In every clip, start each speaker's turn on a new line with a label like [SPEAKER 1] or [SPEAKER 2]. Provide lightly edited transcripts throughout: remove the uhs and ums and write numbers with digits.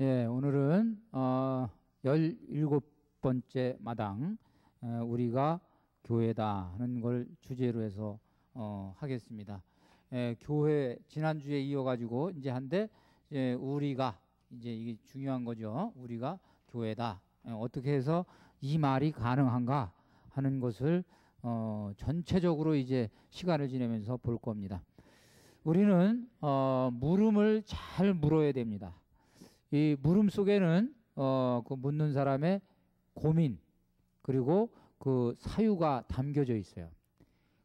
[SPEAKER 1] 예, 오늘은 17번째 마당 우리가 교회다 하는 걸 주제로 해서 하겠습니다. 교회 지난주에 이어가지고 이제 한데 우리가 이제 이게 중요한 거죠. 우리가 교회다. 어떻게 해서 이 말이 가능한가 하는 것을 전체적으로 이제 시간을 지내면서 볼 겁니다. 우리는 물음을 잘 물어야 됩니다. 이 물음 속에는 그 묻는 사람의 고민 그리고 그 사유가 담겨져 있어요.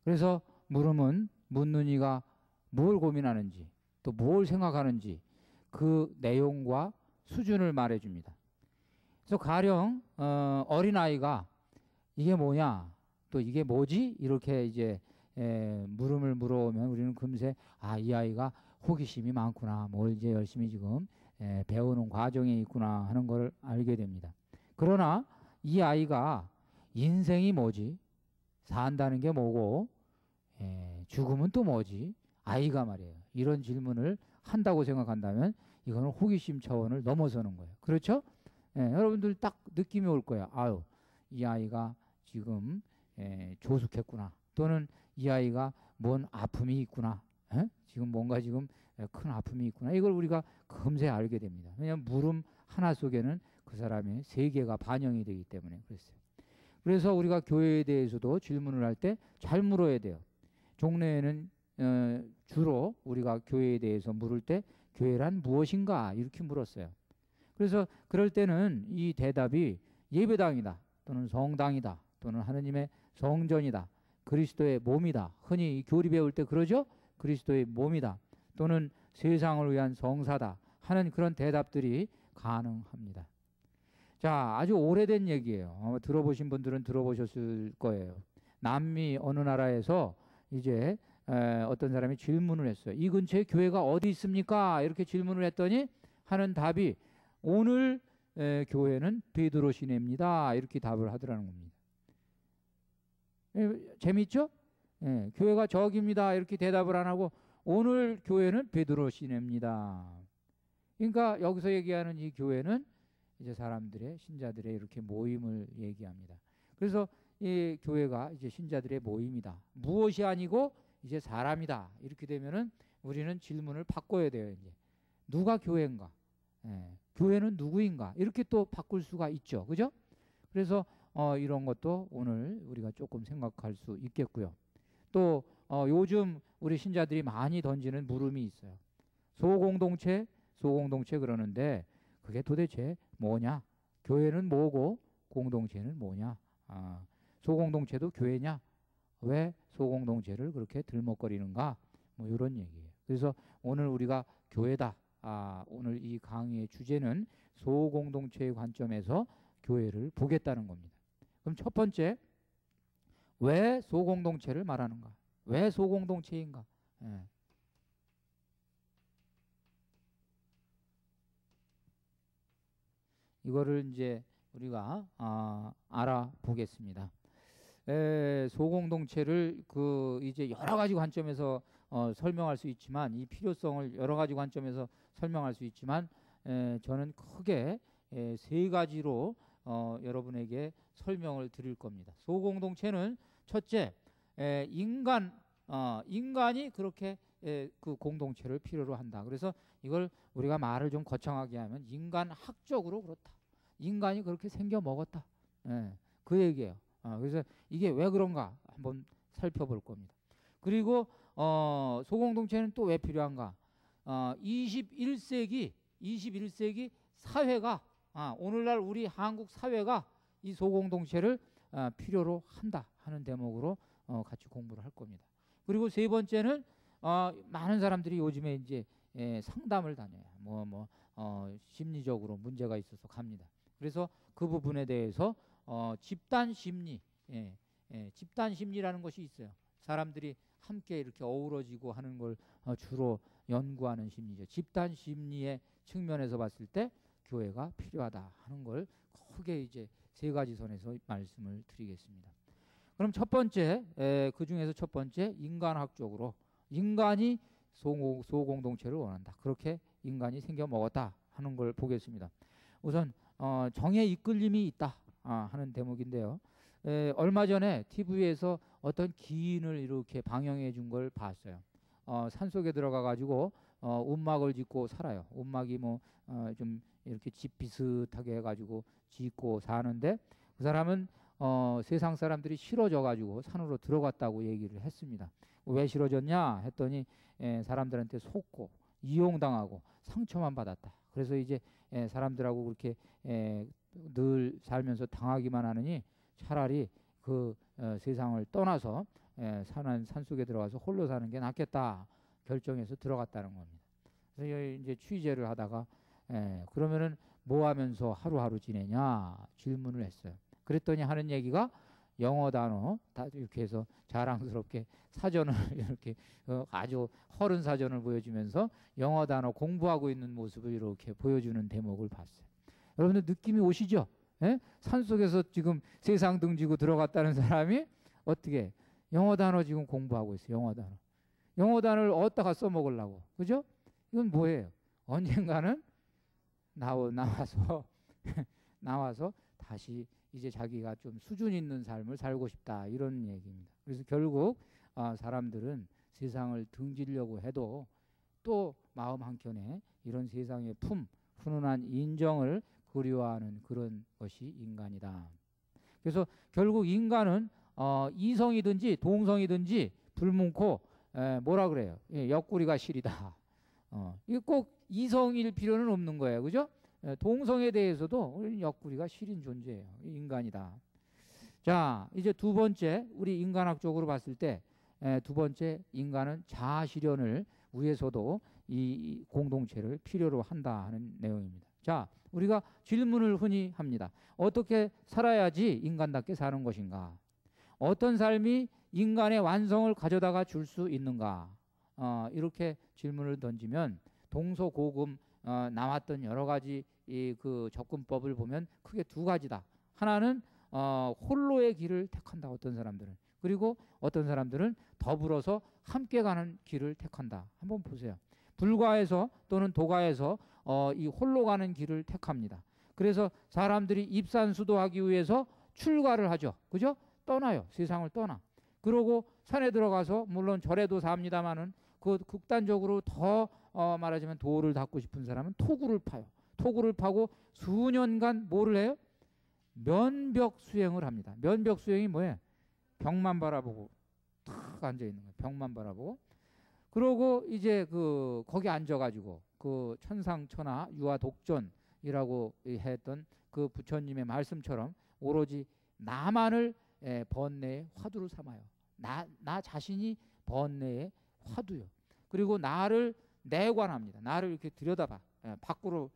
[SPEAKER 1] 그래서 물음은 묻는 이가 뭘 고민하는지 또 뭘 생각하는지 그 내용과 수준을 말해줍니다. 그래서 가령 어린아이가 이게 뭐냐 또 이게 뭐지 이렇게 이제 물음을 물어오면 우리는 금세 이 아이가 호기심이 많구나, 뭘 이제 열심히 지금 배우는 과정에 있구나 하는 걸 알게 됩니다. 그러나 이 아이가 인생이 뭐지, 산다는 게 뭐고 죽음은 또 뭐지, 아이가 말이에요. 이런 질문을 한다고 생각한다면 이거는 호기심 차원을 넘어서는 거예요. 그렇죠? 여러분들 딱 느낌이 올 거예요. 아유, 이 아이가 지금 조숙했구나, 또는 이 아이가 뭔 아픔이 있구나, 지금 뭔가 지금 큰 아픔이 있구나. 이걸 우리가 금세 알게 됩니다. 왜냐하면 물음 하나 속에는 그 사람의 세계가 반영이 되기 때문에 그랬어요. 그래서 우리가 교회에 대해서도 질문을 할 때 잘 물어야 돼요. 종래에는 주로 우리가 교회에 대해서 물을 때 교회란 무엇인가 이렇게 물었어요. 그래서 그럴 때는 이 대답이 예배당이다, 또는 성당이다, 또는 하느님의 성전이다, 그리스도의 몸이다. 흔히 교리 배울 때 그러죠? 그리스도의 몸이다, 또는 세상을 위한 성사다 하는 그런 대답들이 가능합니다. 자, 아주 오래된 얘기예요. 들어보신 분들은 들어보셨을 거예요. 남미 어느 나라에서 이제 어떤 사람이 질문을 했어요. 이 근처에 교회가 어디 있습니까? 이렇게 질문을 했더니 하는 답이 오늘 교회는 베드로 시내입니다. 이렇게 답을 하더라는 겁니다. 재밌죠? 교회가 저기입니다. 이렇게 대답을 안 하고 오늘 교회는 베드로 시내입니다. 그러니까 여기서 얘기하는 이 교회는 이제 사람들의, 신자들의 이렇게 모임을 얘기합니다. 그래서 이 교회가 이제 신자들의 모임이다, 무엇이 아니고 이제 사람이다, 이렇게 되면은 우리는 질문을 바꿔야 돼요. 이제 누가 교회인가, 교회는 누구인가, 이렇게 또 바꿀 수가 있죠. 그죠? 그래서 이런 것도 오늘 우리가 조금 생각할 수 있겠고요. 또 요즘 우리 신자들이 많이 던지는 물음이 있어요. 소공동체 그러는데 그게 도대체 뭐냐? 교회는 뭐고 공동체는 뭐냐? 소공동체도 교회냐? 왜 소공동체를 그렇게 들먹거리는가? 뭐 이런 얘기예요. 그래서 오늘 우리가 교회다, 오늘 이 강의의 주제는 소공동체의 관점에서 교회를 보겠다는 겁니다. 그럼 첫 번째, 왜 소공동체를 말하는가? 왜 소공동체인가? 이거를 이제 우리가 알아보겠습니다. 소공동체를 이제 여러 가지 관점에서 설명할 수 있지만, 이 필요성을 여러 가지 관점에서 설명할 수 있지만, 저는 크게 세 가지로 여러분에게 설명을 드릴 겁니다. 소공동체는 첫째, 인간이 그렇게 그 공동체를 필요로 한다. 그래서 이걸 우리가 말을 좀 거창하게 하면 인간학적으로 그렇다, 인간이 그렇게 생겨 먹었다, 그 얘기예요. 그래서 이게 왜 그런가 한번 살펴볼 겁니다. 그리고 소공동체는 또 왜 필요한가? 21세기 사회가, 오늘날 우리 한국 사회가 이 소공동체를 필요로 한다 하는 대목으로 같이 공부를 할 겁니다. 그리고 세 번째는 많은 사람들이 요즘에 이제 상담을 다녀요. 심리적으로 문제가 있어서 갑니다. 그래서 그 부분에 대해서 집단 심리, 집단 심리라는 것이 있어요. 사람들이 함께 이렇게 어우러지고 하는 걸 주로 연구하는 심리죠. 집단 심리의 측면에서 봤을 때 교회가 필요하다 하는 걸 크게 이제 세 가지 선에서 말씀을 드리겠습니다. 그럼 첫 번째, 그 중에서 첫 번째, 인간학적으로 인간이 소공동체를 원한다, 그렇게 인간이 생겨 먹었다 하는 걸 보겠습니다. 우선 정의 이끌림이 있다 하는 대목인데요. 얼마 전에 TV에서 어떤 기인을 이렇게 방영해 준 걸 봤어요. 산속에 들어가 가지고 움막을 짓고 살아요. 움막이 뭐 좀 이렇게 집 비슷하게 해가지고 짓고 사는데, 그 사람은 세상 사람들이 싫어져 가지고 산으로 들어갔다고 얘기를 했습니다. 왜 싫어졌냐 했더니 사람들한테 속고 이용당하고 상처만 받았다. 그래서 이제 사람들하고 그렇게 늘 살면서 당하기만 하느니 차라리 그 세상을 떠나서 산속에 들어가서 홀로 사는 게 낫겠다 결정해서 들어갔다는 겁니다. 그래서 이제 취재를 하다가 그러면은 뭐 하면서 하루하루 지내냐 질문을 했어요. 그랬더니 하는 얘기가 영어 단어 다 이렇게 해서 자랑스럽게 사전을 이렇게 아주 허른 사전을 보여주면서 영어 단어 공부하고 있는 모습을 이렇게 보여주는 대목을 봤어요. 여러분들 느낌이 오시죠? 산속에서 지금 세상 등지고 들어갔다는 사람이 어떻게 영어 단어 지금 공부하고 있어요. 영어 단어를 어디다가 써먹으려고, 그죠? 이건 뭐예요? 언젠가는 나와서 나와서 다시 이제 자기가 좀 수준 있는 삶을 살고 싶다, 이런 얘기입니다. 그래서 결국 사람들은 세상을 등지려고 해도 또 마음 한켠에 이런 세상의 훈훈한 인정을 그리워하는 그런 것이 인간이다. 그래서 결국 인간은 이성이든지 동성이든지 불문코 뭐라 그래요? 옆구리가 시리다. 이게 꼭 이성일 필요는 없는 거예요, 그죠? 동성에 대해서도 우리는 옆구리가 시린 존재예요. 인간이다. 자, 이제 두 번째, 우리 인간학적으로 봤을 때 두 번째, 인간은 자아 실현을 위해서도 이 공동체를 필요로 한다 하는 내용입니다. 자, 우리가 질문을 흔히 합니다. 어떻게 살아야지 인간답게 사는 것인가? 어떤 삶이 인간의 완성을 가져다가 줄 수 있는가? 이렇게 질문을 던지면 동서고금 나왔던 여러 가지 그 접근법을 보면 크게 두 가지다. 하나는 홀로의 길을 택한다, 어떤 사람들은. 그리고 어떤 사람들은 더불어서 함께 가는 길을 택한다. 한번 보세요. 불가에서 또는 도가에서 이 홀로 가는 길을 택합니다. 그래서 사람들이 입산수도하기 위해서 출가를 하죠, 그죠? 떠나요. 세상을 떠나. 그러고 산에 들어가서 물론 절에도 삽니다마는 그 극단적으로 더 말하자면 도를 닦고 싶은 사람은 토구를 파요. 토구를 파고 수년간 뭐를 해요? 면벽 수행을 합니다. 면벽 수행이 뭐예요? 벽만 바라보고 탁 앉아 있는 거예요. 벽만 바라보고. 그러고 이제 거기 앉아가지고 그 천상천하 유아독존이라고 했던 그 부처님의 말씀처럼 오로지 나만을 번뇌의 화두로 삼아요. 나 자신이 번뇌의 화두요. 그리고 나를 내관합니다. 나를 이렇게 들여다봐. 밖으로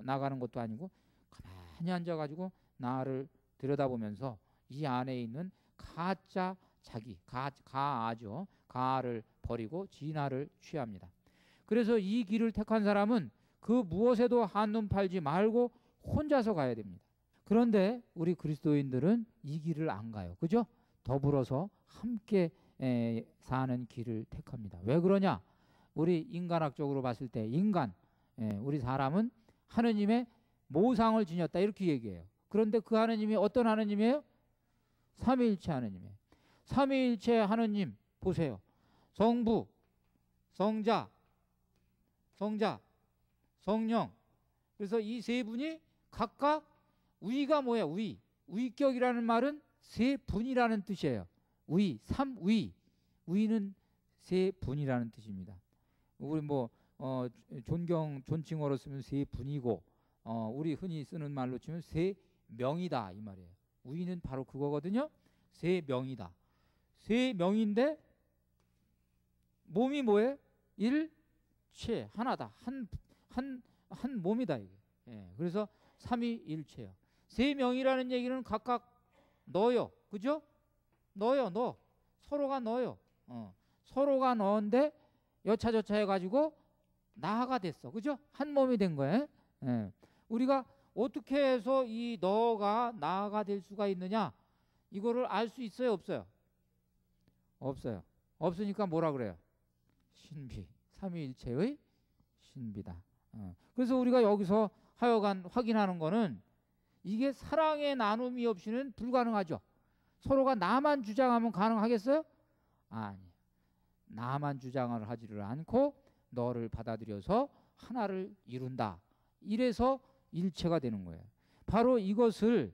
[SPEAKER 1] 나가는 것도 아니고 가만히 앉아가지고 나를 들여다보면서 이 안에 있는 가짜 자기, 가아죠. 가를 버리고 진아를 취합니다. 그래서 이 길을 택한 사람은 그 무엇에도 한눈 팔지 말고 혼자서 가야 됩니다. 그런데 우리 그리스도인들은 이 길을 안 가요. 그죠? 더불어서 함께 사는 길을 택합니다. 왜 그러냐? 우리 인간학적으로 봤을 때 우리 사람은 하느님의 모상을 지녔다, 이렇게 얘기해요. 그런데 그 하느님이 어떤 하느님이에요? 삼위일체 하느님이에요. 삼위일체 하느님 보세요. 성부, 성자, 성령. 그래서 이 세 분이 각각 위가 뭐야? 위격이라는 말은 세 분이라는 뜻이에요. 삼위. 위는 세 분이라는 뜻입니다. 우리 뭐 존칭어로 쓰면 세 분이고 우리 흔히 쓰는 말로 치면 세 명이다, 이 말이에요. 위는 바로 그거거든요. 세 명이다. 세 명인데 몸이 뭐예요? 일체, 하나다. 한 몸이다, 이게. 그래서 삼위일체요. 세 명이라는 얘기는 각각 넣어요, 그죠? 넣어. 서로가 넣어요. 서로가 넣은데 여차저차 해가지고 나가 됐어, 그죠? 한 몸이 된 거예요. 우리가 어떻게 해서 이 너가 나가 될 수가 있느냐? 이거를 알 수 있어요, 없어요? 없어요. 없으니까 뭐라 그래요? 신비. 삼위일체의 신비다. 그래서 우리가 여기서 하여간 확인하는 거는 이게 사랑의 나눔이 없이는 불가능하죠. 서로가 나만 주장하면 가능하겠어요? 아니, 나만 주장을 하지를 않고 너를 받아들여서 하나를 이룬다. 이래서 일체가 되는 거예요. 바로 이것을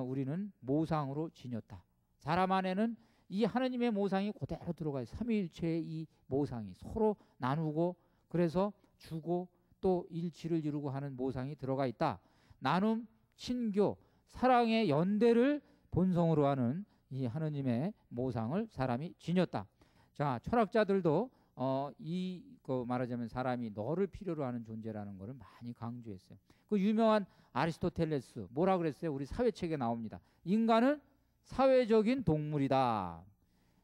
[SPEAKER 1] 우리는 모상으로 지녔다. 사람 안에는 이 하느님의 모상이 그대로 들어가 있어요. 삼위일체의 이 모상이 서로 나누고 그래서 주고 또 일치를 이루고 하는 모상이 들어가 있다. 나눔, 친교, 사랑의 연대를 본성으로 하는 이 하느님의 모상을 사람이 지녔다. 자, 철학자들도 말하자면 사람이 너를 필요로 하는 존재라는 것을 많이 강조했어요. 그 유명한 아리스토텔레스 뭐라 그랬어요? 우리 사회책에 나옵니다. 인간은 사회적인 동물이다.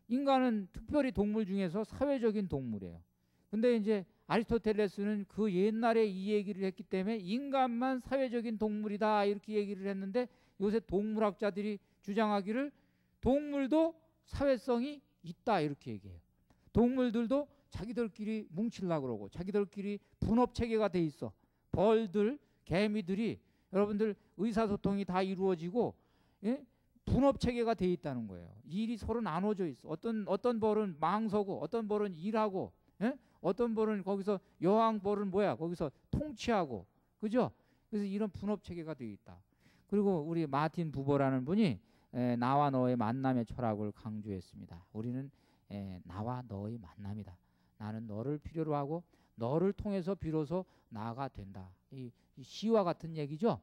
[SPEAKER 1] 인간은 특별히 동물 중에서 사회적인 동물이에요. 근데 이제 아리스토텔레스는 그 옛날에 이 얘기를 했기 때문에 인간만 사회적인 동물이다 이렇게 얘기를 했는데 요새 동물학자들이 주장하기를 동물도 사회성이 있다 이렇게 얘기해요. 동물들도 자기들끼리 뭉치려고 그러고 자기들끼리 분업체계가 돼 있어. 벌들, 개미들이 여러분들 의사소통이 다 이루어지고 분업체계가 돼 있다는 거예요. 일이 서로 나눠져 있어. 어떤 벌은 망서고 어떤 벌은 일하고 어떤 벌은 거기서 여왕벌은 거기서 통치하고 그죠? 그래서 이런 분업체계가 돼 있다. 그리고 우리 마틴 부버라는 분이 나와 너의 만남의 철학을 강조했습니다. 우리는 나와 너의 만남이다. 나는 너를 필요로 하고 너를 통해서 비로소 나가 된다. 이 시와 같은 얘기죠.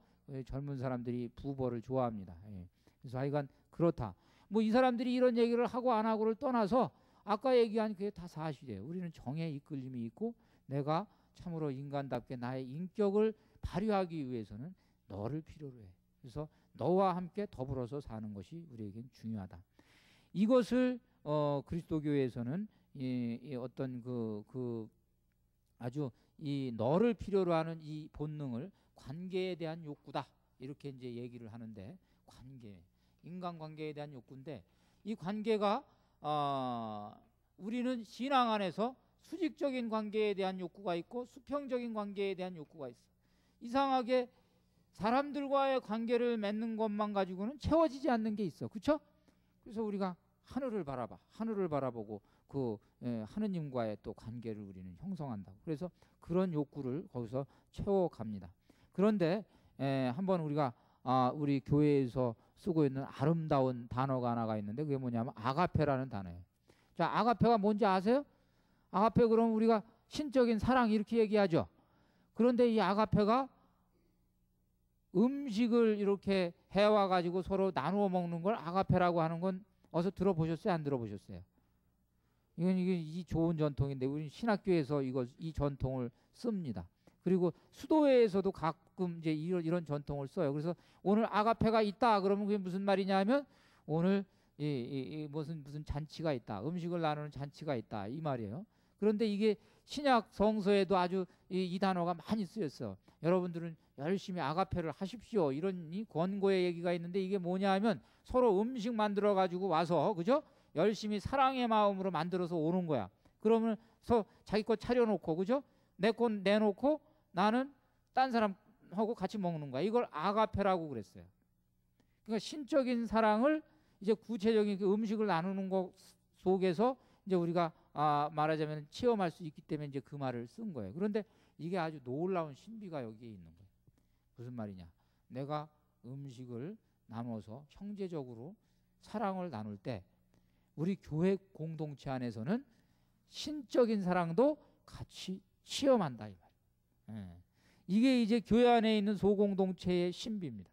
[SPEAKER 1] 젊은 사람들이 부버를 좋아합니다. 그래서 하여간 그렇다. 뭐 이 사람들이 이런 얘기를 하고 안 하고를 떠나서 아까 얘기한 그게 다 사실이에요. 우리는 정의 이끌림이 있고 내가 참으로 인간답게 나의 인격을 발휘하기 위해서는 너를 필요로 해. 그래서 너와 함께 더불어서 사는 것이 우리에겐 중요하다. 이것을 그리스도교에서는 이 어떤 아주 이 너를 필요로 하는 이 본능을 관계에 대한 욕구다 이렇게 이제 얘기를 하는데 인간관계에 대한 욕구인데 이 관계가 우리는 신앙 안에서 수직적인 관계에 대한 욕구가 있고 수평적인 관계에 대한 욕구가 있어. 이상하게 사람들과의 관계를 맺는 것만 가지고는 채워지지 않는 게 있어. 그렇죠? 그래서 우리가 하늘을 바라보고 하느님과의 또 관계를 우리는 형성한다고. 그래서 그런 욕구를 거기서 채워갑니다. 그런데 한번 우리가 우리 교회에서 쓰고 있는 아름다운 단어가 하나가 있는데 그게 뭐냐면 아가페라는 단어예요. 자, 아가페가 뭔지 아세요? 아가페 그럼 우리가 신적인 사랑 이렇게 얘기하죠. 그런데 이 아가페가 음식을 이렇게 해와 가지고 서로 나누어 먹는 걸 아가페라고 하는 건 어서 들어보셨어요? 안 들어보셨어요? 이게 이 좋은 전통인데 우리 신학교에서 이 전통을 씁니다. 그리고 수도회에서도 가끔 이제 이런 전통을 써요. 그래서 오늘 아가페가 있다 그러면 그게 무슨 말이냐면 오늘 무슨 잔치가 있다. 음식을 나누는 잔치가 있다 이 말이에요. 그런데 이게 신약 성서에도 아주 이 단어가 많이 쓰였어. 여러분들은 열심히 아가페를 하십시오. 이런 이 권고의 얘기가 있는데 이게 뭐냐 하면 서로 음식 만들어 가지고 와서 그죠? 열심히 사랑의 마음으로 만들어서 오는 거야. 그러면서 자기 거 차려놓고 그죠? 내 거 내놓고 나는 딴 사람하고 같이 먹는 거야. 이걸 아가페라고 그랬어요. 그러니까 신적인 사랑을 이제 구체적인 그 음식을 나누는 것 속에서 이제 우리가 말하자면 체험할 수 있기 때문에 이제 그 말을 쓴 거예요. 그런데 이게 아주 놀라운 신비가 여기에 있는 거예요. 무슨 말이냐? 내가 음식을 나눠서 형제적으로 사랑을 나눌 때 우리 교회 공동체 안에서는 신적인 사랑도 같이 체험한다 이 말. 이게 이제 교회 안에 있는 소공동체의 신비입니다.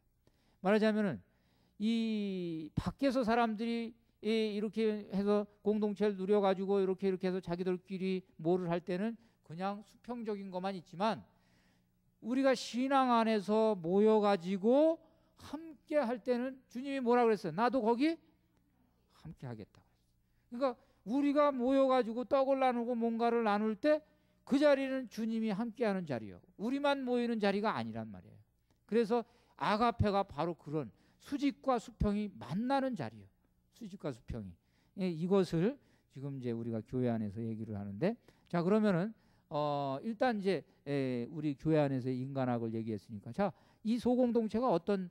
[SPEAKER 1] 말하자면은 이 밖에서 사람들이 이렇게 해서 공동체를 누려가지고 이렇게 해서 자기들끼리 뭐를 할 때는 그냥 수평적인 것만 있지만 우리가 신앙 안에서 모여가지고 함께 할 때는 주님이 뭐라 그랬어요? 나도 거기 함께 하겠다. 그러니까 우리가 모여가지고 떡을 나누고 뭔가를 나눌 때 그 자리는 주님이 함께하는 자리요. 우리만 모이는 자리가 아니란 말이에요. 그래서 아가페가 바로 그런 수직과 수평이 만나는 자리요. 수직과 수평이. 이것을 지금 이제 우리가 교회 안에서 얘기를 하는데 자 그러면은 일단 이제 우리 교회 안에서 인간학을 얘기했으니까, 자, 이 소공동체가 어떤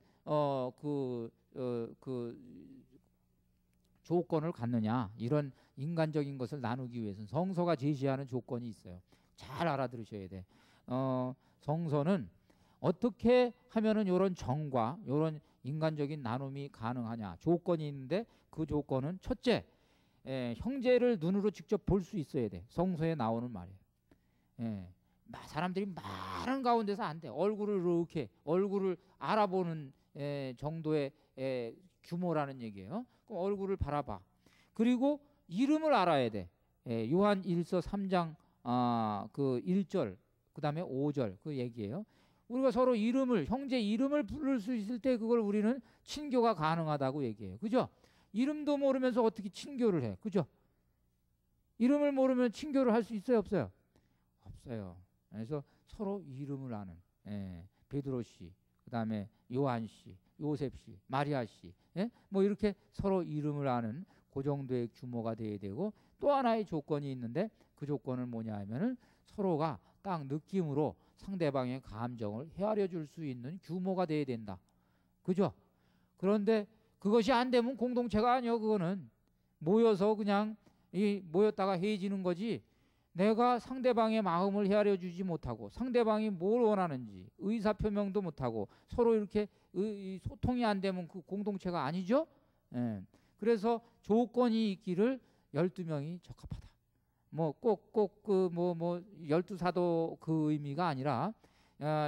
[SPEAKER 1] 조건을 갖느냐, 이런 인간적인 것을 나누기 위해서는 성서가 제시하는 조건이 있어요. 잘 알아들으셔야 돼. 성서는 어떻게 하면은 이런 정과 이런 인간적인 나눔이 가능하냐, 조건이 있는데, 그 조건은 첫째, 형제를 눈으로 직접 볼 수 있어야 돼. 성서에 나오는 말이에요. 사람들이 많은 가운데서 안 돼. 얼굴을 이렇게 얼굴을 알아보는 정도의 규모라는 얘기예요. 그럼 얼굴을 바라봐. 그리고 이름을 알아야 돼. 요한 1서 3장 그 1절 그 다음에 5절 그 얘기예요. 우리가 서로 이름을, 형제 이름을 부를 수 있을 때 그걸 우리는 친교가 가능하다고 얘기해요. 그죠? 이름도 모르면서 어떻게 친교를 해? 그죠? 이름을 모르면 친교를 할 수 있어요, 없어요? 없어요. 그래서 서로 이름을 아는, 베드로 씨, 그 다음에 요한 씨, 요셉 씨, 마리아 씨, 뭐 이렇게 서로 이름을 아는 그 정도의 규모가 돼야 되고, 또 하나의 조건이 있는데, 그 조건은 뭐냐 하면은 서로가 딱 느낌으로 상대방의 감정을 헤아려 줄 수 있는 규모가 돼야 된다. 그죠? 그런데 그것이 안 되면 공동체가 아니요. 그거는 모여서 그냥 모였다가 해지는 거지, 내가 상대방의 마음을 헤아려 주지 못하고 상대방이 뭘 원하는지 의사표명도 못하고 서로 이렇게 소통이 안 되면 그 공동체가 아니죠. 그래서 조건이 있기를 12명이 적합하다. 뭐 꼭 그 뭐 12사도 그 의미가 아니라,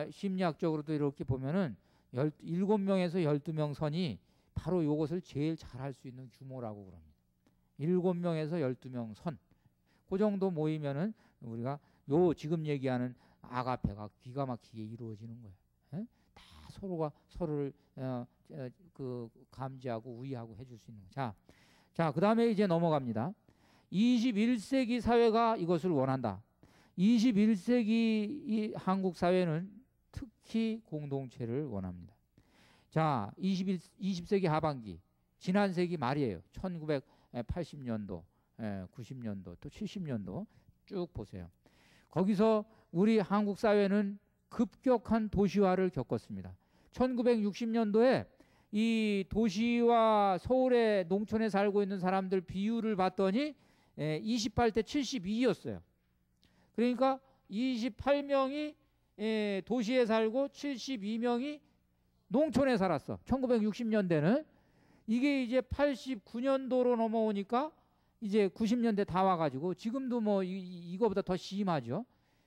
[SPEAKER 1] 심리학적으로도 이렇게 보면은 7명에서 12명 선이 바로 이것을 제일 잘할 수 있는 규모라고 그럽니다. 7명에서 12명 선, 그 정도 모이면은 우리가 요 지금 얘기하는 아가페가 기가 막히게 이루어지는 거예요. 다 서로가 서로를 그 감지하고 우위하고 해줄 수 있는 거예요. 자, 그 다음에 이제 넘어갑니다. 21세기 사회가 이것을 원한다. 21세기 이 한국 사회는 특히 공동체를 원합니다. 자, 20세기 하반기, 지난 세기 말이에요. 1980년도, 90년도, 또 70년도 쭉 보세요. 거기서 우리 한국 사회는 급격한 도시화를 겪었습니다. 1960년도에 이 도시와 서울의 농촌에 살고 있는 사람들 비율을 봤더니 28대 72였어요. 그러니까 28명이 도시에 살고 72명이 농촌에 살았어. 1960년대는. 이게 이제 89년도로 넘어오니까 이제 90년대 다 와가지고 지금도 뭐 이거보다 더 심하죠.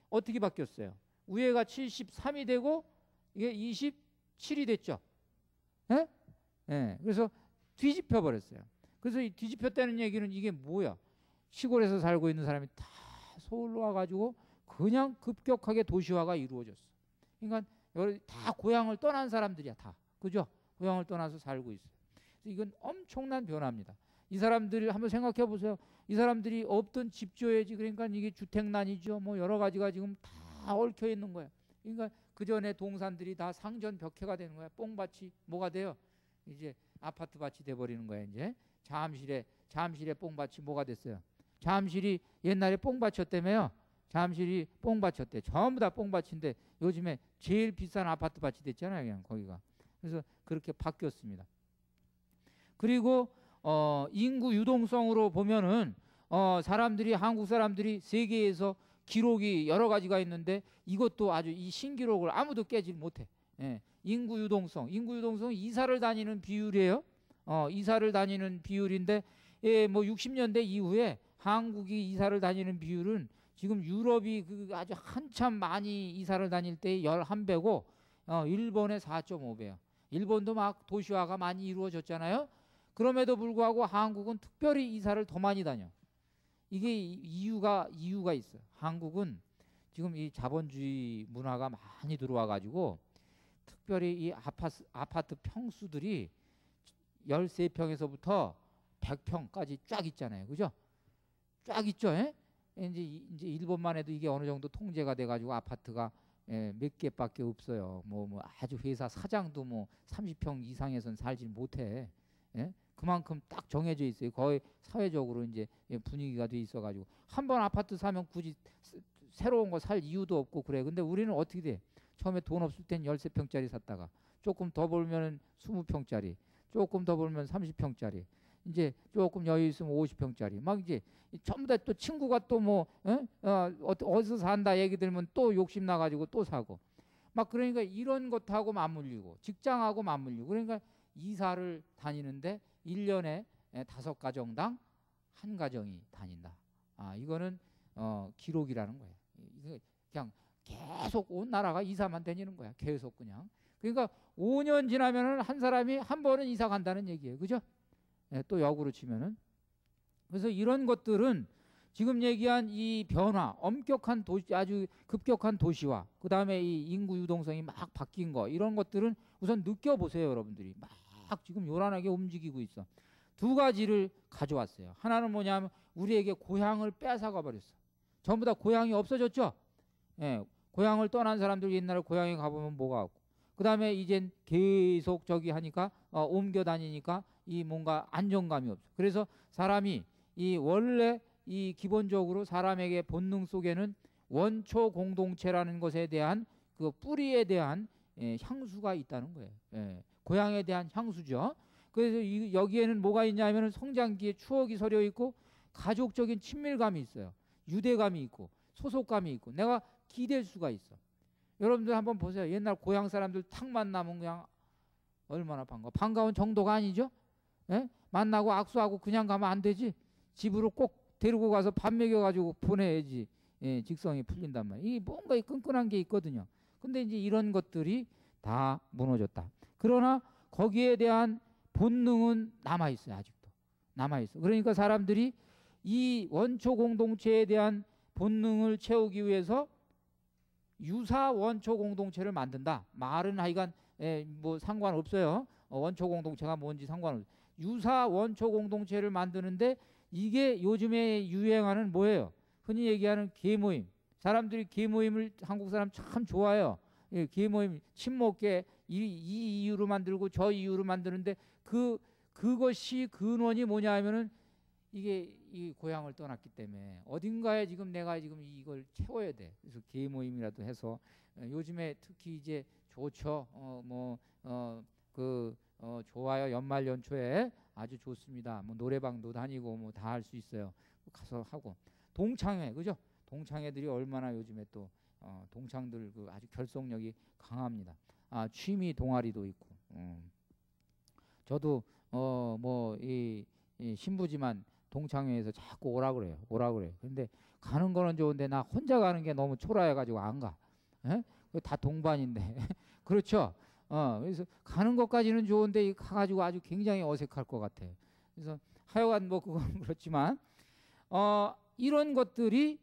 [SPEAKER 1] 어떻게 바뀌었어요? 위에가 73이 되고 이게 27이 됐죠. 그래서 뒤집혀 버렸어요. 그래서 이 뒤집혔다는 얘기는 이게 뭐야? 시골에서 살고 있는 사람이 다 서울로 와가지고 그냥 급격하게 도시화가 이루어졌어. 그러니까 다 고향을 떠난 사람들이야, 다. 그죠? 고향을 떠나서 살고 있어요. 이건 엄청난 변화입니다. 이 사람들이 한번 생각해 보세요. 이 사람들이 없던 집 줘야지. 그러니까 이게 주택난이죠. 뭐 여러 가지가 지금 다 얽혀 있는 거예요. 그러니까 그 전에 동산들이 다 상전 벽해가 되는 거야. 뽕밭이 뭐가 돼요? 이제 아파트 밭이 돼 버리는 거야. 이제 잠실에 뽕밭이 뭐가 됐어요? 잠실이 옛날에 뽕밭이었다며요. 잠실이 뽕밭이었대. 전부 다 뽕밭인데 요즘에 제일 비싼 아파트 밭이 됐잖아요. 그냥 거기가. 그래서 그렇게 바뀌었습니다. 그리고 인구 유동성으로 보면은 한국 사람들이 세계에서 기록이 여러 가지가 있는데 이것도 아주 이 신기록을 아무도 깨질 못해. 인구 유동성 이사를 다니는 비율이에요. 이사를 다니는 비율인데, 뭐 60년대 이후에 한국이 이사를 다니는 비율은 지금 유럽이 아주 한참 많이 이사를 다닐 때 11배고, 일본의 4.5배요. 일본도 막 도시화가 많이 이루어졌잖아요. 그럼에도 불구하고 한국은 특별히 이사를 더 많이 다녀. 이게 이유가 있어요. 한국은 지금 이 자본주의 문화가 많이 들어와 가지고 특별히 이 아파트 평수들이 13평에서부터 100평까지 쫙 있잖아요. 그죠? 쫙 있죠. 이제 일본만 해도 이게 어느 정도 통제가 돼 가지고 아파트가 몇 개밖에 없어요. 뭐 아주 회사 사장도 뭐 30평 이상에선 살지 못해. 그만큼 딱 정해져 있어요. 거의 사회적으로 이제 분위기가 돼 있어가지고 한 번 아파트 사면 굳이 새로운 거 살 이유도 없고 그래. 근데 우리는 어떻게 돼? 처음에 돈 없을 땐 13평짜리 샀다가 조금 더 벌면 20평짜리, 조금 더 벌면 30평짜리, 이제 조금 여유 있으면 50평짜리 막 이제 전부 다 또 친구가 또 뭐 어디서 산다 얘기 들으면 또 욕심 나가지고 또 사고 막. 그러니까 이런 것하고 맞물리고 직장하고 맞물리고, 그러니까 이사를 다니는데 1년에 5가정당 1가정이 다닌다. 이거는 기록이라는 거예요. 이거 그냥 계속 온 나라가 이사만 다니는 거야. 계속 그냥. 그러니까 5년 지나면은 한 사람이 한 번은 이사 간다는 얘기예요. 그죠? 또 역으로 치면은. 그래서 이런 것들은 지금 얘기한 이 변화, 엄격한 도시, 아주 급격한 도시화, 그 다음에 이 인구 유동성이 막 바뀐 거, 이런 것들은 우선 느껴보세요. 여러분들이 막 지금 요란하게 움직이고 있어. 두 가지를 가져왔어요. 하나는 뭐냐면 우리에게 고향을 뺏어가 버렸어. 전부 다 고향이 없어졌죠. 고향을 떠난 사람들 옛날에 고향에 가보면 뭐가 없고, 그 다음에 이젠 계속 저기 하니까 옮겨 다니니까 이 뭔가 안정감이 없어. 그래서 사람이 이 원래 이 기본적으로 사람에게 본능 속에는 원초 공동체라는 것에 대한 그 뿌리에 대한 향수가 있다는 거예요. 고향에 대한 향수죠. 그래서 여기에는 뭐가 있냐면 성장기의 추억이 서려 있고 가족적인 친밀감이 있어요. 유대감이 있고 소속감이 있고 내가 기댈 수가 있어. 여러분들 한번 보세요. 옛날 고향 사람들 탁 만나면 그냥 얼마나 반가운 정도가 아니죠. 만나고 악수하고 그냥 가면 안 되지. 집으로 꼭 데리고 가서 밥 먹여가지고 보내야지. 직성이 풀린단 말이에요. 이 뭔가 끈끈한 게 있거든요. 근데 이제 이런 것들이 다 무너졌다. 그러나 거기에 대한 본능은 남아있어요. 아직도 남아있어. 그러니까 사람들이 이 원초 공동체에 대한 본능을 채우기 위해서 유사 원초 공동체를 만든다. 말은 하여간 뭐 상관없어요. 원초 공동체가 뭔지 상관없어요. 유사 원초 공동체를 만드는데 이게 요즘에 유행하는 뭐예요? 흔히 얘기하는 계모임. 사람들이 계모임을 한국 사람 참 좋아해요. 계모임 친목계 이 이유로 만들고 저 이유로 만드는데 그것이 근원이 뭐냐 하면은 이게 이 고향을 떠났기 때문에 어딘가에 지금 내가 지금 이걸 채워야 돼. 그래서 계모임이라도 해서 요즘에 특히 이제 좋죠. 좋아요. 연말 연초에 아주 좋습니다. 뭐 노래방도 다니고 뭐 다 할 수 있어요. 가서 하고 동창회, 그죠? 동창회들이 얼마나 요즘에 또 동창들 그 아주 결속력이 강합니다. 취미 동아리도 있고. 저도 이 신부지만 동창회에서 자꾸 오라 그래요. 근데 가는 거는 좋은데 나 혼자 가는 게 너무 초라해가지고 안 가. 다 동반인데. 그렇죠. 그래서 가는 것까지는 좋은데 가가지고 아주 굉장히 어색할 것 같아요. 그래서 하여간 뭐 그건 그렇지만 이런 것들이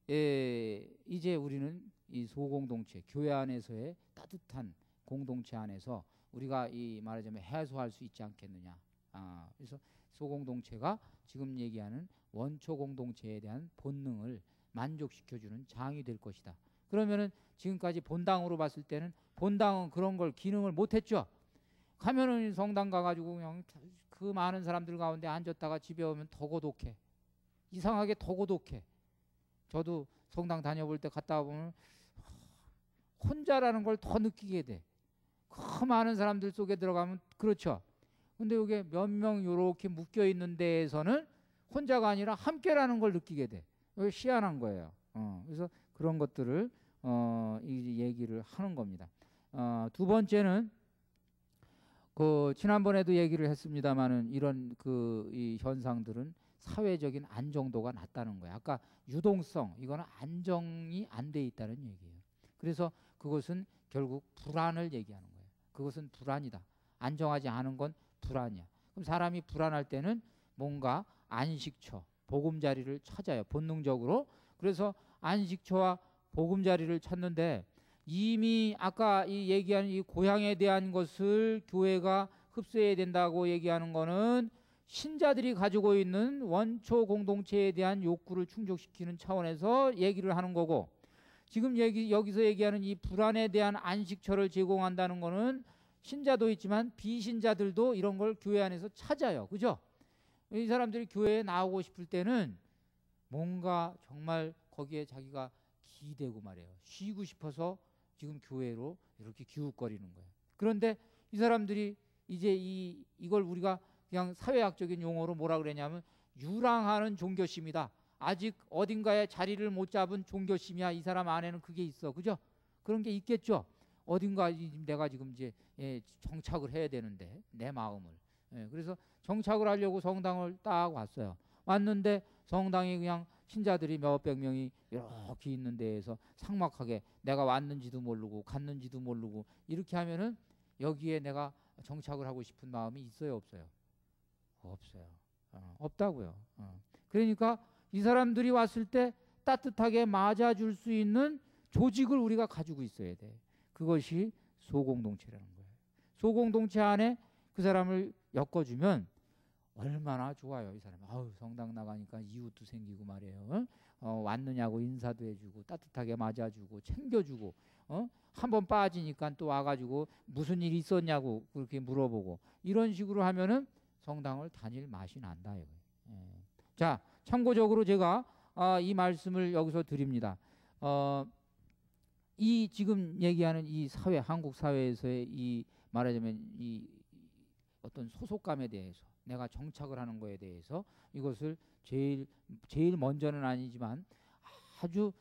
[SPEAKER 1] 이제 우리는 이 소공동체, 교회 안에서의 따뜻한 공동체 안에서 우리가 이 말하자면 해소할 수 있지 않겠느냐. 그래서 소공동체가 지금 얘기하는 원초 공동체에 대한 본능을 만족시켜주는 장이 될 것이다. 그러면은 지금까지 본당으로 봤을 때는 본당은 그런 걸 기능을 못했죠. 가면은 성당 가가지고 그냥 그 많은 사람들 가운데 앉았다가 집에 오면 더 고독해. 이상하게 더 고독해. 저도 성당 다녀볼 때 갔다 보면 혼자라는 걸 더 느끼게 돼. 그 많은 사람들 속에 들어가면 그렇죠. 근데 여기 몇 명 요렇게 묶여 있는 데에서는 혼자가 아니라 함께라는 걸 느끼게 돼. 이게 희한한 거예요. 그래서 그런 것들을 이 얘기를 하는 겁니다. 두 번째는 그 지난번에도 얘기를 했습니다만은 이런 이 현상들은 사회적인 안정도가 낮다는 거예요. 아까 유동성 이거는 안정이 안 돼 있다는 얘기예요. 그래서 그것은 결국 불안을 얘기하는 거예요. 그것은 불안이다. 안정하지 않은 건 불안이야. 그럼 사람이 불안할 때는 뭔가 안식처, 보금자리를 찾아요. 본능적으로. 그래서 안식처와 보금자리를 찾는데 이미 아까 이 얘기한 이 고향에 대한 것을 교회가 흡수해야 된다고 얘기하는 거는 신자들이 가지고 있는 원초 공동체에 대한 욕구를 충족시키는 차원에서 얘기를 하는 거고, 지금 여기서 얘기하는 이 불안에 대한 안식처를 제공한다는 거는 신자도 있지만 비신자들도 이런 걸 교회 안에서 찾아요. 그죠? 이 사람들이 교회에 나오고 싶을 때는 뭔가 정말 거기에 자기가 기대고 말이에요. 쉬고 싶어서 지금 교회로 이렇게 기웃거리는 거예요. 그런데 이 사람들이 이제 이걸 우리가 그냥 사회학적인 용어로 뭐라 그러냐면 유랑하는 종교심이다. 아직 어딘가에 자리를 못 잡은 종교심이야. 이 사람 안에는 그게 있어. 그죠? 그런 게 있겠죠. 어딘가 내가 지금 이제 정착을 해야 되는데 내 마음을. 그래서 정착을 하려고 성당을 딱 왔어요. 왔는데 성당이 그냥 신자들이 몇백 명이 이렇게 있는 데에서 삭막하게 내가 왔는지도 모르고 갔는지도 모르고 이렇게 하면은 여기에 내가 정착을 하고 싶은 마음이 있어요, 없어요? 없어요. 없다고요. 그러니까 이 사람들이 왔을 때 따뜻하게 맞아줄 수 있는 조직을 우리가 가지고 있어야 돼. 그것이 소공동체라는 거예요. 소공동체 안에 그 사람을 엮어주면 얼마나 좋아요. 이 사람. 아우, 성당 나가니까 이웃도 생기고 말이에요. 왔느냐고 인사도 해주고 따뜻하게 맞아주고 챙겨주고 한번 빠지니까 또 와가지고 무슨 일이 있었냐고 그렇게 물어보고 이런 식으로 하면은 성당을 다닐 맛이 난다. 예. 자, 참고적으로 제가 이 말씀을 여기서 드립니다. 이 지금 얘기하는 이 사회, 한국 사회에서의 이 말하자면 이 어떤 소속감에 대해서 내가 정착을 하는 거에 대해서 이것을 제일 먼저는 아니지만 아주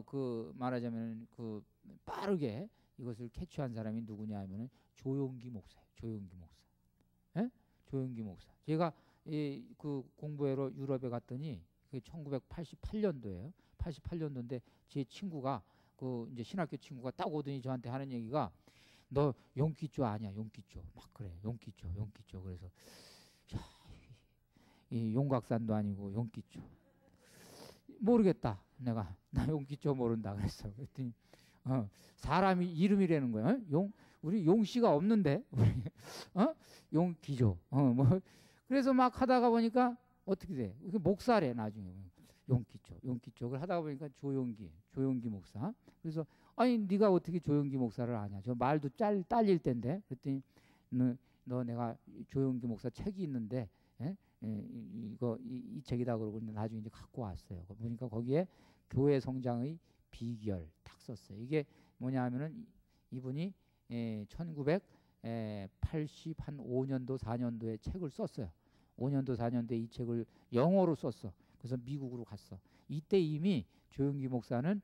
[SPEAKER 1] 그 말하자면 그 빠르게 이것을 캐치한 사람이 누구냐 하면은 조용기 목사예요. 조용기 목사. 예? 조용기 목사. 제가 그 공부회로 유럽에 갔더니 그게 1988년도예요. 88년도인데 제 친구가 그 이제 신학교 친구가 딱 오더니 저한테 하는 얘기가 너 용기조 아니야, 용기조. 막 그래. 용기조. 그래서 야, 이 용각산도 아니고 용기조. 모르겠다. 나 용기조 모른다 그랬어. 그랬더니 사람이 이름이라는 거야. 우리 용씨가 없는데 용기조. 뭐 그래서 막 하다가 보니까 어떻게 돼? 목사래 나중에. 용기쪽을 하다가 보니까 조용기 목사. 그래서 아니 네가 어떻게 조용기 목사를 아냐? 저 말도 딸릴 텐데. 그랬더니 너 내가 조용기 목사 책이 있는데 이거 이 책이다 그러고 나중에 이제 갖고 왔어요. 보니까 거기에 교회 성장의 비결 딱 썼어요. 이게 뭐냐 하면은 이분이 1985년도 4년도에 책을 썼어요. 5년도 4년도에 이 책을 영어로 썼어. 그래서 미국으로 갔어. 이때 이미 조용기 목사는